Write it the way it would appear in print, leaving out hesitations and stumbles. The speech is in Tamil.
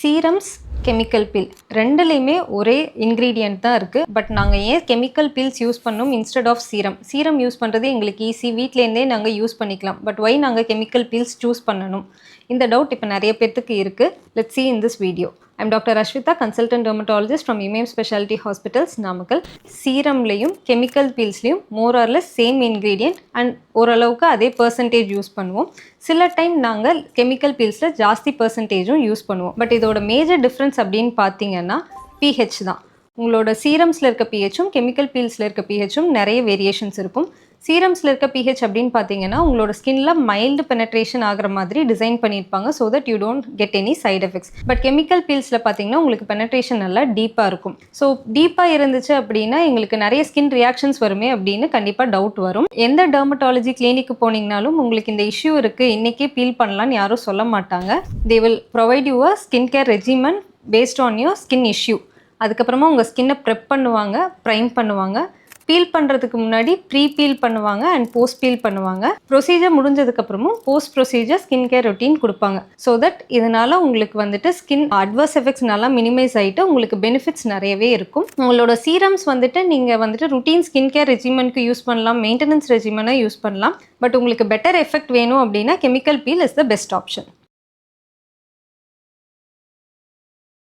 சீரம்ஸ் கெமிக்கல் பீல் ரெண்டுலேயுமே ஒரே இன்க்ரீடியன்ட் தான் இருக்குது. பட் நாங்கள் ஏன் கெமிக்கல் பீல்ஸ் யூஸ் பண்ணோம் இன்ஸ்டெட் ஆஃப் சீரம் யூஸ் பண்ணுறது எங்களுக்கு ஈஸி, வீட்டிலேருந்தே நாங்கள் யூஸ் பண்ணிக்கலாம். பட் ஒய் நாங்கள் கெமிக்கல் பீல்ஸ் சூஸ் பண்ணணும், இந்த டவுட் இப்போ நிறைய பேர்த்துக்கு இருக்குது. Let's see in this video. I'm Dr. Ashwita, consultant dermatologist from Imam Specialty Hospitals, Namakkal. சீரம்லையும் கெமிக்கல் பீல்ஸ்லையும் more or less same ingredient and ஓரளவுக்கு அதே பர்சன்டேஜ் யூஸ் பண்ணுவோம். சில டைம் நாங்கள் கெமிக்கல் பீல்ஸில் ஜாஸ்தி பர்சன்டேஜும் யூஸ் பண்ணுவோம். பட் இதோட மேஜர் டிஃப்ரென்ஸ் அப்படின்னு பார்த்தீங்கன்னா pH தான். உங்களோட சீரம்ஸில் இருக்க pHம் கெமிக்கல் பீல்ஸில் இருக்க pHம் நிறைய வேரியேஷன்ஸ் இருக்கும். சீரம்ஸில் இருக்க pH அப்படின்னு பார்த்தீங்கன்னா உங்களோட ஸ்கின்ல மைல்டு பெனட்ரேஷன் ஆகிற மாதிரி டிசைன் பண்ணியிருப்பாங்க, so that you don't get any side effects. But chemical பீல்ஸில் பார்த்தீங்கன்னா உங்களுக்கு பெனட்ரேஷன் நல்லா டீப்பாக இருக்கும். ஸோ டீப்பாக இருந்துச்சு அப்படின்னா எங்களுக்கு நிறைய ஸ்கின் ரியாக்ஷன்ஸ் வருமே அப்படின்னு கண்டிப்பாக டவுட் வரும். எந்த டெர்மட்டாலஜி கிளினிக்கு போனீங்கனாலும் உங்களுக்கு இந்த இஷ்யூ இருக்குது இன்றைக்கே பீல் பண்ணலான்னு யாரும் சொல்ல மாட்டாங்க. They will provide you a skin care regimen based on your skin issue. அதுக்கப்புறமா உங்கள் ஸ்கின்னை ப்ரெப் பண்ணுவாங்க, ப்ரைம் பண்ணுவாங்க. பீல் பண்ணுறதுக்கு முன்னாடி ப்ரீ பீல் பண்ணுவாங்க அண்ட் போஸ்ட் பீல் பண்ணுவாங்க. ப்ரொசீஜர் முடிஞ்சதுக்கப்புறமும் post procedure skin care routine கொடுப்பாங்க. ஸோ தட் இதனால் உங்களுக்கு வந்துட்டு ஸ்கின் அட்வர்ஸ் எஃபெக்ட்ஸ் நல்லா மினிமைஸ் ஆகிட்டு உங்களுக்கு பெனிஃபிட்ஸ் நிறையவே இருக்கும். உங்களோட சீரம்ஸ் வந்துட்டு நீங்கள் வந்துட்டு ருட்டீன் ஸ்கின் கேர் ரெஜிமெண்ட்க்கு யூஸ் பண்ணலாம், மெயின்டெனன்ஸ் ரெஜிமெனாக யூஸ் பண்ணலாம். பட் உங்களுக்கு பெட்டர் எஃபெக்ட் வேணும் அப்படின்னா chemical feel is the best option.